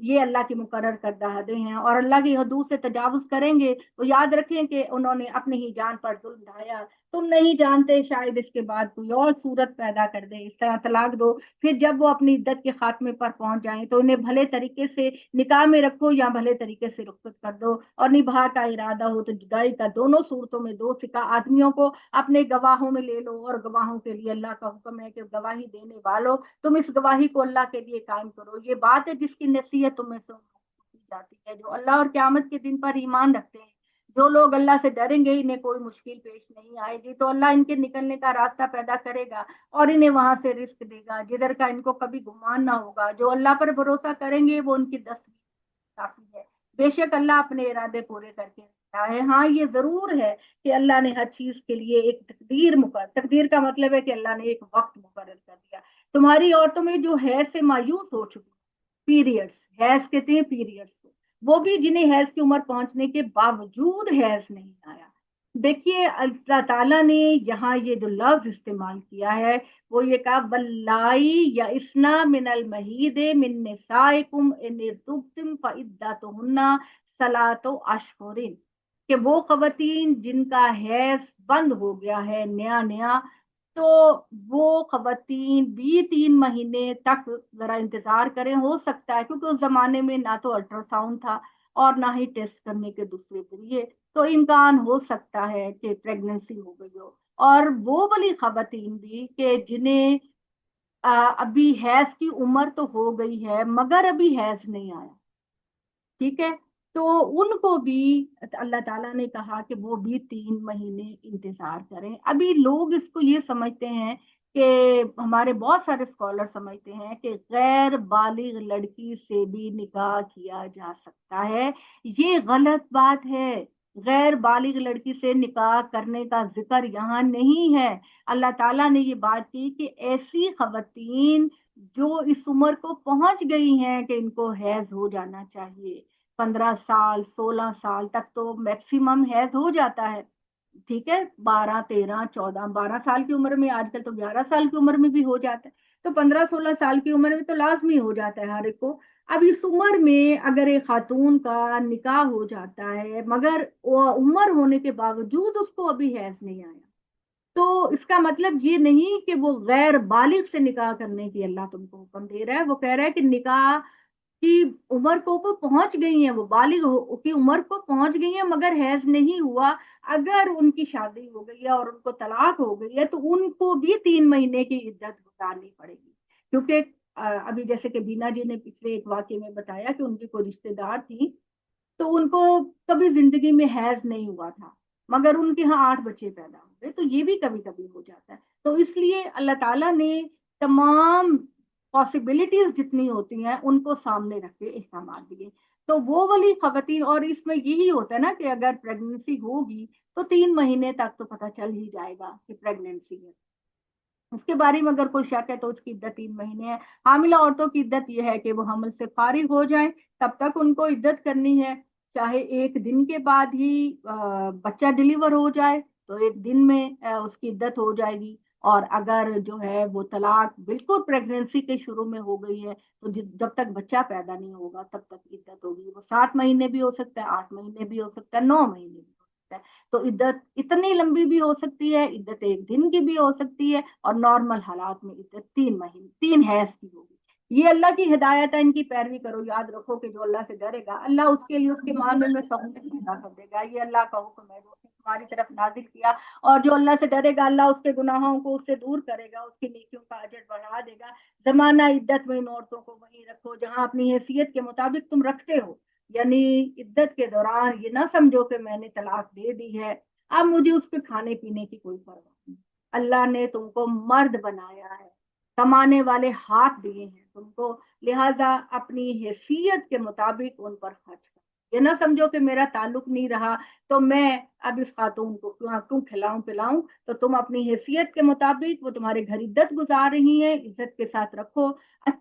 یہ اللہ کی مقرر کردہ حدیں ہیں، اور اللہ کی حدود سے تجاوز کریں گے تو یاد رکھیں کہ انہوں نے اپنی ہی جان پر ظلم ڈھایا۔ تم نہیں جانتے شاید اس کے بعد کوئی اور صورت پیدا کر دے، اس طرح طلاق دو، پھر جب وہ اپنی عدت کے خاتمے پر پہنچ جائیں تو انہیں بھلے طریقے سے نکاح میں رکھو یا بھلے طریقے سے رخصت کر دو، اور نباہ کا ارادہ ہو تو جدائی کا، دونوں صورتوں میں دو سکا آدمیوں کو اپنے گواہوں میں لے لو، اور گواہوں کے لیے اللہ کا حکم ہے کہ گواہی دینے والوں تم اس گواہی کو اللہ کے لیے قائم کرو۔ یہ بات ہے جس کی نصیحت تمہیں سے کی جاتی ہے جو اللہ اور قیامت کے دن پر ایمان رکھتے ہیں۔ جو لوگ اللہ سے ڈریں گے انہیں کوئی مشکل پیش نہیں آئے گی، تو اللہ ان کے نکلنے کا راستہ پیدا کرے گا اور انہیں وہاں سے رزق دے گا جدھر کا ان کو کبھی گمان نہ ہوگا۔ جو اللہ پر بھروسہ کریں گے وہ ان کی دست کافی ہے، بے شک اللہ اپنے ارادے پورے کر کے رکھتا ہے۔ ہاں یہ ضرور ہے کہ اللہ نے ہر چیز کے لیے ایک تقدیر کا مطلب ہے کہ اللہ نے ایک وقت مقرر کر دیا۔ تمہاری عورتوں میں جو حیض سے مایوس ہو چکی، پیریڈس، حیض کہتے ہیں پیریڈس کو، وہ بھی جنہیں حیض کی عمر پہنچنے کے باوجود حیض نہیں آیا۔ دیکھیے اللہ تعالیٰ نے یہاں یہ جو لفظ استعمال کیا ہے وہ یہ کہا واللائی یا اسنا من المحید من نسائکم ان ارتبتم فعدتہن ثلاث اشہر، کہ وہ خواتین جن کا حیض بند ہو گیا ہے نیا نیا، تو وہ خواتین بھی 3 مہینے تک ذرا انتظار کریں۔ ہو سکتا ہے کیونکہ اس زمانے میں نہ تو الٹرا ساؤنڈ تھا اور نہ ہی ٹیسٹ کرنے کے دوسرے ذریعے، تو امکان ہو سکتا ہے کہ پریگننسی ہو گئی ہو۔ اور وہ والی خواتین بھی کہ جنہیں ابھی حیض کی عمر تو ہو گئی ہے مگر ابھی حیض نہیں آیا، ٹھیک ہے، تو ان کو بھی اللہ تعالیٰ نے کہا کہ وہ بھی 3 مہینے انتظار کریں۔ ابھی لوگ اس کو یہ سمجھتے ہیں کہ ہمارے بہت سارے اسکالر سمجھتے ہیں کہ غیر بالغ لڑکی سے بھی نکاح کیا جا سکتا ہے، یہ غلط بات ہے۔ غیر بالغ لڑکی سے نکاح کرنے کا ذکر یہاں نہیں ہے۔ اللہ تعالیٰ نے یہ بات کی کہ ایسی خواتین جو اس عمر کو پہنچ گئی ہیں کہ ان کو حیض ہو جانا چاہیے، 15 سال 16 سال تک تو میکسیمم حیض ہو جاتا ہے، ٹھیک ہے، 12 13 14 12 سال کی عمر میں، آج کل تو 11 سال کی عمر میں بھی ہو جاتا ہے، تو 15 16 سال کی عمر میں تو لازمی ہو جاتا ہے ہر ایک کو۔ اب اس عمر میں اگر ایک خاتون کا نکاح ہو جاتا ہے مگر وہ عمر ہونے کے باوجود اس کو ابھی حیض نہیں آیا، تو اس کا مطلب یہ نہیں کہ وہ غیر بالغ سے نکاح کرنے کی اللہ تم کو حکم دے رہا ہے۔ وہ کہہ رہا ہے کہ نکاح کی عمر کو وہ پہنچ گئی ہیں، وہ بالغ کی عمر کو پہنچ گئی ہیں مگر حیض نہیں ہوا، اگر ان کی شادی ہو گئی ہے اور ان کو طلاق ہو گئی ہے تو ان کو بھی 3 مہینے کی عدت گزارنی پڑے گی، کیونکہ ابھی جیسے کہ بینا جی نے پچھلے ایک واقعے میں بتایا کہ ان کی کوئی رشتے دار تھی تو ان کو کبھی زندگی میں حیض نہیں ہوا تھا مگر ان کے ہاں 8 بچے پیدا ہو گئے، تو یہ بھی کبھی کبھی ہو جاتا ہے۔ تو اس لیے اللہ تعالیٰ نے تمام پاسبلٹیز جتنی ہوتی ہیں ان کو سامنے رکھ کے احکامات دیے۔ تو وہ والی خواتین، اور اس میں یہی ہوتا ہے نا کہ اگر پریگننسی ہوگی تو 3 مہینے تک تو پتہ چل ہی جائے گا کہ پریگننسی ہے، اس کے بارے میں اگر کوئی شک ہے تو اس کی عدت 3 مہینے ہے۔ حاملہ عورتوں کی عدت یہ ہے کہ وہ حمل سے فارغ ہو جائیں تب تک ان کو عدت کرنی ہے، چاہے 1 دن کے بعد ہی بچہ ڈلیور ہو جائے تو 1 دن میں اس کی عدت ہو جائے گی، اور اگر جو ہے وہ طلاق بالکل پریگننسی کے شروع میں ہو گئی ہے تو جب تک بچہ پیدا نہیں ہوگا تب تک عدت ہوگی، وہ 7 مہینے بھی ہو سکتا ہے، 8 مہینے بھی ہو سکتا ہے، 9 مہینے بھی ہو سکتا ہے۔ تو عدت اتنی لمبی بھی ہو سکتی ہے، عدت 1 دن کی بھی ہو سکتی ہے، اور نارمل حالات میں عدت 3 مہینے 3 حیض کی ہوگی۔ یہ اللہ کی ہدایت ہے، ان کی پیروی کرو۔ یاد رکھو کہ جو اللہ سے ڈرے گا اللہ اس کے لیے اس کے معاملے میں سہولت پیدا کر دے گا، یہ اللہ کا حکم ہے جو اس نے تمہاری طرف نازل کیا، اور جو اللہ سے ڈرے گا اللہ اس کے گناہوں کو اس سے دور کرے گا، اس کی نیکیوں کا اجر بڑھا دے گا۔ زمانہ عدت میں ان عورتوں کو وہیں رکھو جہاں اپنی حیثیت کے مطابق تم رکھتے ہو، یعنی عدت کے دوران یہ نہ سمجھو کہ میں نے طلاق دے دی ہے اب مجھے اس پہ کھانے پینے کی کوئی پرواہ نہیں۔ اللہ نے تم کو مرد بنایا ہے، کمانے والے ہاتھ دیے ہیں تم کو، لہذا اپنی حیثیت کے مطابق ان پر خرچ کرو۔ یہ نہ سمجھو کہ میرا تعلق نہیں رہا تو میں اب اس خاتون کو کیوں کھلاؤں پلاؤں، تو تم اپنی حیثیت کے مطابق، وہ تمہارے گھر عدت گزار رہی ہیں، عزت کے ساتھ رکھو،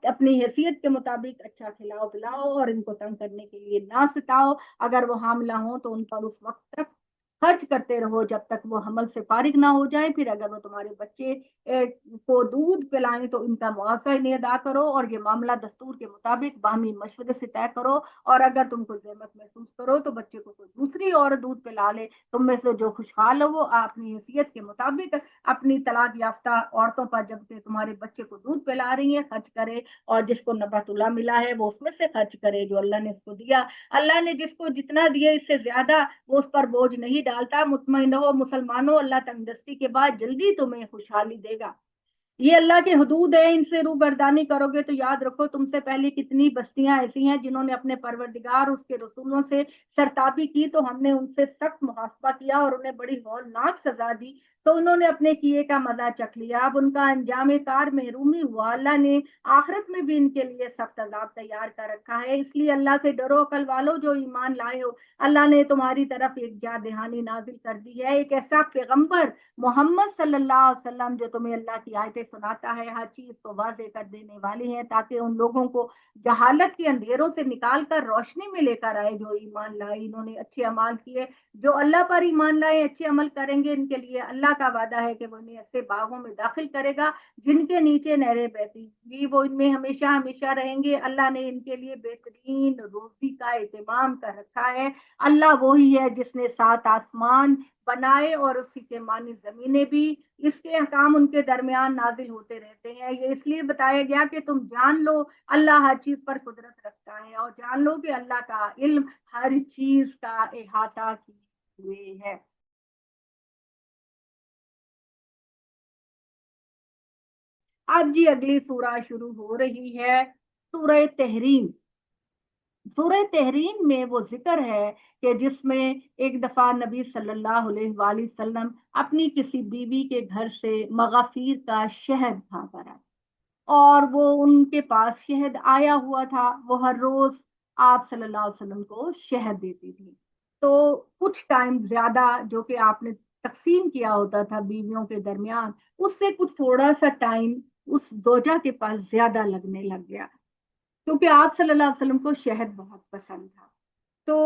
اپنی حیثیت کے مطابق اچھا کھلاؤ پلاؤ، اور ان کو تنگ کرنے کے لیے نہ ستاؤ۔ اگر وہ حاملہ ہوں تو ان پر اس وقت تک خرچ کرتے رہو جب تک وہ حمل سے فارغ نہ ہو جائیں، پھر اگر وہ تمہارے بچے کو دودھ پلائیں تو ان کا معاوضہ انہیں ادا کرو، اور یہ معاملہ دستور کے مطابق باہمی مشورے سے طے کرو، اور اگر تم کو ذمت محسوس کرو تو بچے کو کوئی دوسری عورت دودھ پلا لے، تم میں سے جو خوشحال ہو وہ اپنی حیثیت کے مطابق اپنی طلاق یافتہ عورتوں پر جبکہ تمہارے بچے کو دودھ پلا رہی ہیں خرچ کرے، اور جس کو نفعت اللہ ملا ہے وہ اس میں سے خرچ کرے جو اللہ نے اس کو دیا۔ اللہ نے جس کو جتنا دیا اس سے زیادہ وہ اس پر بوجھ نہیں ڈالتا۔ مطمئن ہو مسلمانوں، اللہ تنگدستی کے بعد جلدی تمہیں خوشحالی دے گا۔ یہ اللہ کے حدود ہیں، ان سے روگردانی کرو گے تو یاد رکھو تم سے پہلے کتنی بستیاں ایسی ہیں جنہوں نے اپنے پروردگار اس کے رسولوں سے سرتابی کی تو ہم نے ان سے سخت محاسبہ کیا اور انہیں بڑی ہولناک سزا دی، تو انہوں نے اپنے کیے کا مزہ چکھ لیا، اب ان کا انجام کار محرومی ہوا۔ اللہ نے آخرت میں بھی ان کے لیے سخت عذاب تیار کر رکھا ہے، اس لیے اللہ سے ڈرو عقل والو جو ایمان لائے ہو۔ اللہ نے تمہاری طرف ایک جا دہانی نازل کر دی ہے، ایک ایسا پیغمبر محمد صلی اللہ علیہ وسلم جو تمہیں اللہ کی آیتیں سناتا ہے، ہر چیز کو واضح کر دینے والی ہیں تاکہ ان لوگوں کو جہالت کے اندھیروں سے نکال کر روشنی میں لے کر آئے جو ایمان لائے، انہوں نے اچھے اعمال کیے، جو اللہ پر ایمان لائے اچھے عمل کریں گے ان کے لیے اللہ کا وعدہ ہے کہ وہ انہیں ایسے باغوں میں داخل کرے گا جن کے نیچے نہریں بہتی گی، وہ ان میں ہمیشہ ہمیشہ رہیں گے۔ اللہ نے ان کے لیے بہترین روزی کا اہتمام کر رکھا ہے۔ اللہ وہی ہے جس نے 7 آسمان بنائے اور اسی کے معنی زمینیں بھی، اس کے احکام ان کے درمیان نازل ہوتے رہتے ہیں۔ یہ اس لیے بتایا گیا کہ تم جان لو اللہ ہر چیز پر قدرت رکھتا ہے، اور جان لو کہ اللہ کا علم ہر چیز کا احاطہ کیے ہوئے ہے۔ اب جی اگلی سورہ شروع ہو رہی ہے، سورہ تحریم۔ سورہ تحریم میں وہ ذکر ہے کہ جس میں ایک دفعہ نبی صلی اللہ علیہ وآلہ وسلم اپنی کسی بیوی کے گھر سے مغافیر کا شہد کھا کر آئے، اور وہ ان کے پاس شہد آیا ہوا تھا، وہ ہر روز آپ صلی اللہ علیہ وسلم کو شہد دیتی تھی، تو کچھ ٹائم زیادہ جو کہ آپ نے تقسیم کیا ہوتا تھا بیویوں کے درمیان، اس سے کچھ تھوڑا سا ٹائم اس زوجہ کے پاس زیادہ لگنے لگ گیا، کیونکہ آپ صلی اللہ علیہ وسلم کو شہد بہت پسند تھا۔ تو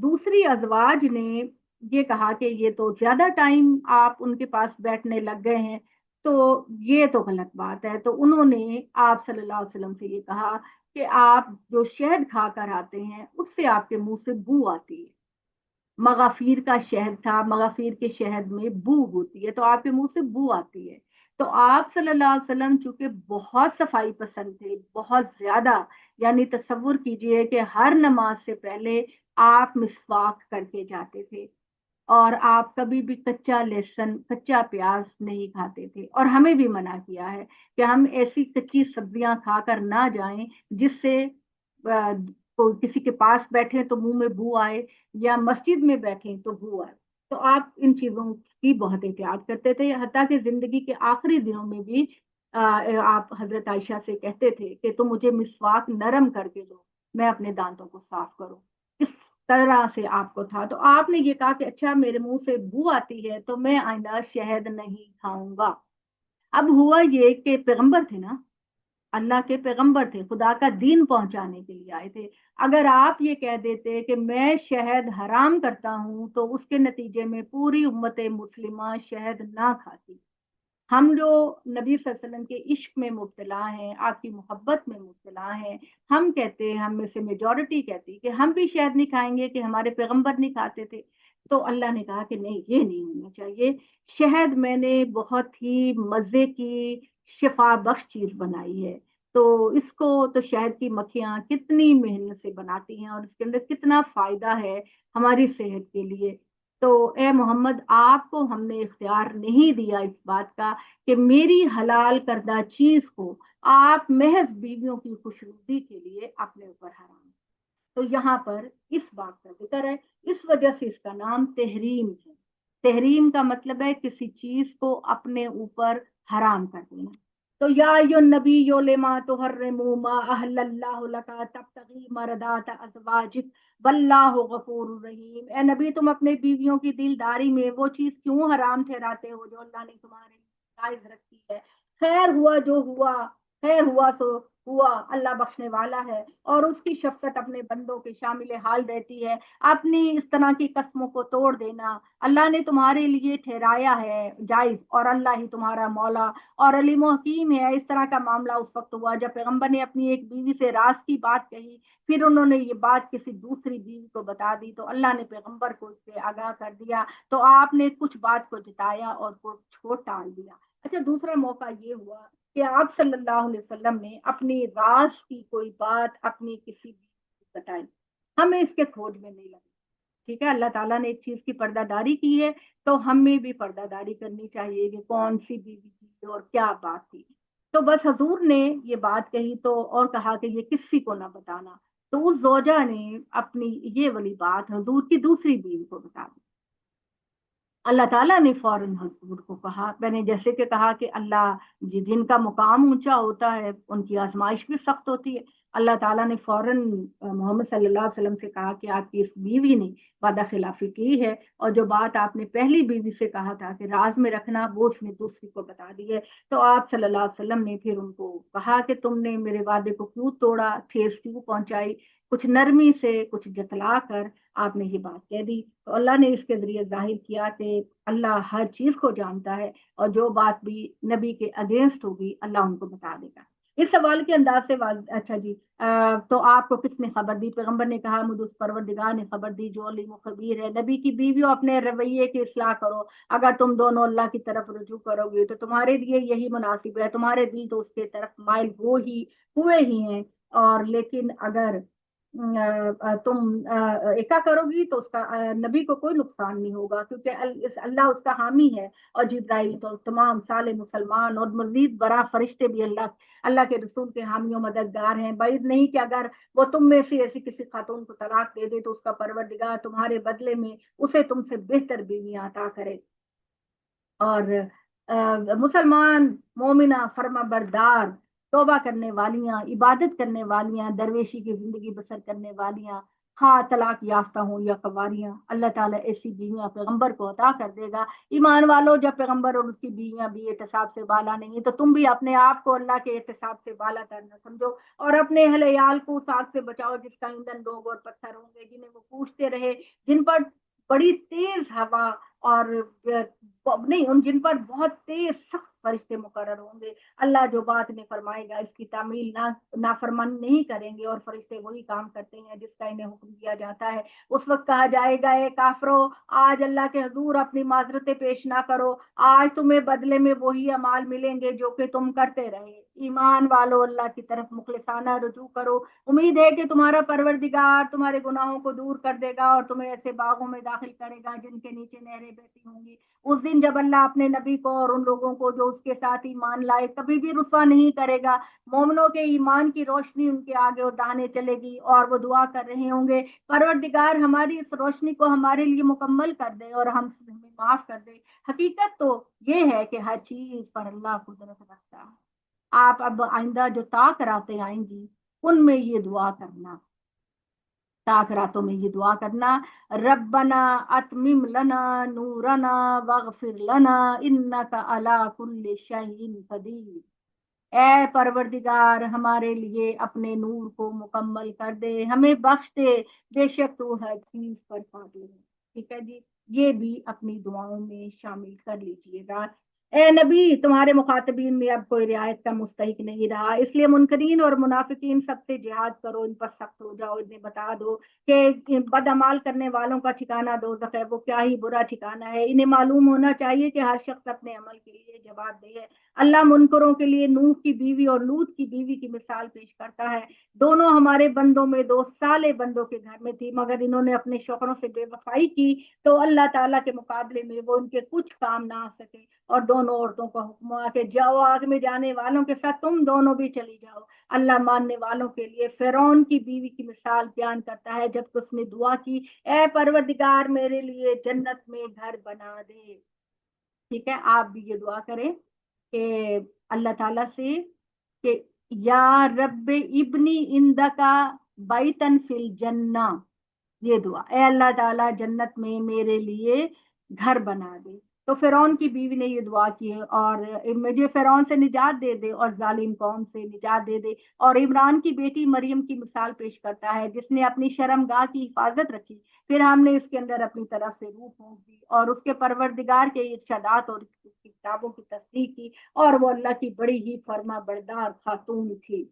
دوسری ازواج نے یہ کہا کہ یہ تو زیادہ ٹائم آپ ان کے پاس بیٹھنے لگ گئے ہیں، تو یہ تو غلط بات ہے، تو انہوں نے آپ صلی اللہ علیہ وسلم سے یہ کہا کہ آپ جو شہد کھا کر آتے ہیں اس سے آپ کے منہ سے بو آتی ہے، مغافیر کا شہد تھا، مغافیر کے شہد میں بو ہوتی ہے تو آپ کے منہ سے بو آتی ہے، تو آپ صلی اللہ علیہ وسلم چونکہ بہت صفائی پسند تھے بہت زیادہ، یعنی تصور کیجئے کہ ہر نماز سے پہلے آپ مسواک کر کے جاتے تھے، اور آپ کبھی بھی کچا لہسن کچا پیاز نہیں کھاتے تھے، اور ہمیں بھی منع کیا ہے کہ ہم ایسی کچی سبزیاں کھا کر نہ جائیں جس سے کوئی کسی کے پاس بیٹھے تو منہ میں بو آئے، یا مسجد میں بیٹھیں تو بو آئے، تو آپ ان چیزوں کی بہت احتیاط کرتے تھے، حتیٰ کہ زندگی کے آخری دنوں میں بھی آپ حضرت عائشہ سے کہتے تھے کہ تم مجھے مسواک نرم کر کے دو، میں اپنے دانتوں کو صاف کروں، اس طرح سے آپ کو تھا، تو آپ نے یہ کہا کہ اچھا میرے منہ سے بو آتی ہے تو میں آئندہ شہد نہیں کھاؤں گا۔ اب ہوا یہ کہ پیغمبر تھے نا، اللہ کے پیغمبر تھے، خدا کا دین پہنچانے کے لیے آئے تھے، اگر آپ یہ کہہ دیتے کہ میں شہد حرام کرتا ہوں تو اس کے نتیجے میں پوری امت مسلمہ شہد نہ کھاتی۔ ہم جو نبی صلی اللہ علیہ وسلم کے عشق میں مبتلا ہیں، آپ کی محبت میں مبتلا ہیں، ہم کہتے ہیں، ہم میں سے میجورٹی کہتی کہ ہم بھی شہد نہیں کھائیں گے کہ ہمارے پیغمبر نہیں کھاتے تھے، تو اللہ نے کہا کہ نہیں یہ نہیں ہونا چاہیے، شہد میں نے بہت ہی مزے کی شفا بخش چیز بنائی ہے، تو اس کو تو شہد کی مکھیاں کتنی محنت سے بناتی ہیں اور اس کے اندر کتنا فائدہ ہے ہماری صحت کے لیے، تو اے محمد آپ کو ہم نے اختیار نہیں دیا اس بات کا کہ میری حلال کردہ چیز کو آپ محض بیویوں کی خوشنودی کے لیے اپنے اوپر حرام، تو یہاں پر اس بات کا ذکر ہے، اس وجہ سے اس کا نام تحریم ہے۔ تحریم کا مطلب ہے کسی چیز کو اپنے اوپر حرام کر دینا، تو یا ایو النبی لما تحرم ما احل اللہ لک تبتغی مرضات ازواجک واللہ غفور رحیم، اے نبی تم اپنے بیویوں کی دلداری میں وہ چیز کیوں حرام ٹھہراتے ہو جو اللہ نے تمہارے لیے جائز رکھی ہے، خیر ہوا جو ہوا، خیر ہوا سو ہوا، اللہ بخشنے والا ہے اور اس کی شفقت اپنے بندوں کے شامل حال رہتی ہے۔ اپنی اس طرح کی قسموں کو توڑ دینا اللہ نے تمہارے لیے ٹھہرایا ہے جائز، اور اللہ ہی تمہارا مولا اور علیم و حکیم ہے۔ اس طرح کا معاملہ اس وقت ہوا جب پیغمبر نے اپنی ایک بیوی سے راز کی بات کہی، پھر انہوں نے یہ بات کسی دوسری بیوی کو بتا دی تو اللہ نے پیغمبر کو اس سے آگاہ کر دیا، تو آپ نے کچھ بات کو جتایا اور کچھ کو ٹال دیا۔ اچھا، دوسرا موقع یہ ہوا کہ آپ صلی اللہ علیہ وسلم نے اپنی راز کی کوئی بات اپنی کسی بیوی کو بتائی، ہمیں اس کے کھوج میں نہیں لگے۔ ٹھیک ہے، اللہ تعالیٰ نے ایک چیز کی پردہ داری کی ہے تو ہمیں بھی پردہ داری کرنی چاہیے کہ کون سی بیوی تھی اور کیا بات تھی۔ تو بس حضور نے یہ بات کہی تو اور کہا کہ یہ کسی کو نہ بتانا، تو اس زوجہ نے اپنی یہ والی بات حضور کی دوسری بیوی کو بتا دی۔ اللہ تعالیٰ نے فوراً حضور کو کہا، میں نے جیسے کہ کہا کہ اللہ جن کا مقام اونچا ہوتا ہے ان کی آزمائش بھی سخت ہوتی ہے، اللہ تعالیٰ نے فوراً محمد صلی اللہ علیہ وسلم سے کہا کہ آپ کی اس بیوی نے وعدہ خلافی کی ہے، اور جو بات آپ نے پہلی بیوی سے کہا تھا کہ راز میں رکھنا، وہ اس نے دوسری کو بتا دی ہے۔ تو آپ صلی اللہ علیہ وسلم نے پھر ان کو کہا کہ تم نے میرے وعدے کو کیوں توڑا، ٹھیس کیوں پہنچائی، کچھ نرمی سے کچھ جتلا کر آپ نے یہ بات کہہ دی۔ تو اللہ نے اس کے ذریعے ظاہر کیا کہ اللہ ہر چیز کو جانتا ہے، اور جو بات بھی نبی کے اگینسٹ ہوگی اللہ ان کو بتا دے گا۔ اس سوال کے انداز سے اچھا جی، تو آپ کو کس نے خبر دی؟ پیغمبر نے کہا مجھے اس پروردگار نے خبر دی جو علیم و خبیر ہے۔ نبی کی بیویوں اپنے رویے کی اصلاح کرو، اگر تم دونوں اللہ کی طرف رجوع کرو گے تو تمہارے لیے یہی مناسب ہے، تمہارے دل تو اس کے طرف مائل ہوئے ہی ہیں، اور لیکن اگر تم ایکا کرو گی تو اس کا نبی کو کوئی نقصان نہیں ہوگا، کیونکہ اللہ اس کا حامی ہے، اور جبرائیل تو تمام سال مسلمان اور مزید برا فرشتے بھی اللہ کے رسول کے حامی و مددگار ہیں۔ بعید نہیں کہ اگر وہ تم میں سے ایسی کسی خاتون کو طلاق دے دے تو اس کا پروردگار تمہارے بدلے میں اسے تم سے بہتر بیویاں عطا کرے۔ اور مسلمان، مومنہ، فرما بردار، توبہ کرنے والیاں، عبادت کرنے والیاں، درویشی کی زندگی بسر کرنے والیاں، ہاں طلاق یافتہ ہوں یا قواریاں، اللہ تعالیٰ ایسی بیویاں پیغمبر کو عطا کر دے گا۔ ایمان والو، جب پیغمبر اور اس کی بیویاں بھی احتساب سے بالا نہیں ہیں تو تم بھی اپنے آپ کو اللہ کے احتساب سے بالا کرنا سمجھو، اور اپنے اہل عیال کو اس آگ سے بچاؤ جس کا ایندھن لوگ اور پتھر ہوں گے، جنہیں وہ پوچھتے رہے، جن پر بڑی تیز ہوا اور نہیں، ان جن پر بہت تیز سخت فرشتے مقرر ہوں گے۔ اللہ جو بات نے فرمائے گا اس کی تعمیل نافرمان نہیں کریں گے، اور فرشتے وہی کام کرتے ہیں جس کا انہیں حکم دیا جاتا ہے۔ اس وقت کہا جائے گا اے کافرو، آج اللہ کے حضور اپنی معذرتیں پیش نہ کرو، آج تمہیں بدلے میں وہی اعمال ملیں گے جو کہ تم کرتے رہے۔ ایمان والو، اللہ کی طرف مخلصانہ رجوع کرو، امید ہے کہ تمہارا پروردگار تمہارے گناہوں کو دور کر دے گا اور تمہیں ایسے باغوں میں داخل کرے گا جن کے نیچے نہریں بہتی ہوں گی۔ اس دن جب اللہ اپنے نبی کو اور ان لوگوں کو جو اس کے ساتھ ایمان لائے کبھی بھی رسوا نہیں کرے گا۔ مومنوں کے ایمان کی روشنی ان کے آگے اور دانے چلے گی، اور وہ دعا کر رہے ہوں گے پروردگار ہماری اس روشنی کو ہمارے لیے مکمل کر دے اور ہمیں معاف کر دے۔ حقیقت تو یہ ہے کہ ہر چیز پر اللہ قدرت رکھتا ہے۔ آپ اب آئندہ جو راتیں آئیں گی ان میں یہ دعا کرنا، راتوں میں یہ دعا کرنا، ربنا اتمم لنا نورنا واغفر لنا انک علی کل شیء قدیر۔ اے پروردگار، ہمارے لیے اپنے نور کو مکمل کر دے، ہمیں بخش دے، بے شک تو ہر چیز پر قادر ہے۔ ٹھیک ہے جی، یہ بھی اپنی دعاؤں میں شامل کر لیجئے گا۔ اے نبی، تمہارے مخاطبین میں اب کوئی رعایت کا مستحق نہیں رہا، اس لیے منکرین اور منافقین سب سے جہاد کرو، ان پر سخت ہو جاؤ، انہیں بتا دو کہ بدعمال کرنے والوں کا ٹھکانہ دوزخ ہے، وہ کیا ہی برا ٹھکانہ ہے۔ انہیں معلوم ہونا چاہیے کہ ہر شخص اپنے عمل کے لیے جواب دہ ہے۔ اللہ منکروں کے لیے نوح کی بیوی اور لوط کی بیوی کی مثال پیش کرتا ہے۔ دونوں ہمارے بندوں میں 2 سالے بندوں کے گھر میں تھی، مگر انہوں نے اپنے شوہروں سے بے وفائی کی تو اللہ تعالیٰ کے مقابلے میں وہ ان کے کچھ کام نہ آ سکے، اور دونوں عورتوں کا حکم ہوا کہ جاؤ، آگ میں جانے والوں کے ساتھ تم دونوں بھی چلی جاؤ۔ اللہ ماننے والوں کے لیے فرعون کی بیوی کی مثال بیان کرتا ہے جب اس نے دعا کی، اے پروردگار میرے لیے جنت میں گھر بنا دے۔ ٹھیک ہے، آپ بھی یہ دعا کریں کہ اللہ تعالیٰ سے کہ یا رب ابنی اندکا بیتن فی الجنہ، یہ دعا، اے اللہ تعالیٰ جنت میں میرے لیے گھر بنا دے۔ تو فرعون کی بیوی نے یہ دعا کی اور مجھے فرعون سے نجات دے دے اور ظالم قوم سے نجات دے دے. اور عمران کی بیٹی مریم کی مثال پیش کرتا ہے جس نے اپنی شرمگاہ کی حفاظت رکھی. پھر ہم نے اس کے اندر اپنی طرف سے روح پھونک دی اور اس کے پروردگار کے ارشادات اور اس کی کتابوں کی تصدیق کی، اور وہ اللہ کی بڑی ہی فرما بردار خاتون تھی.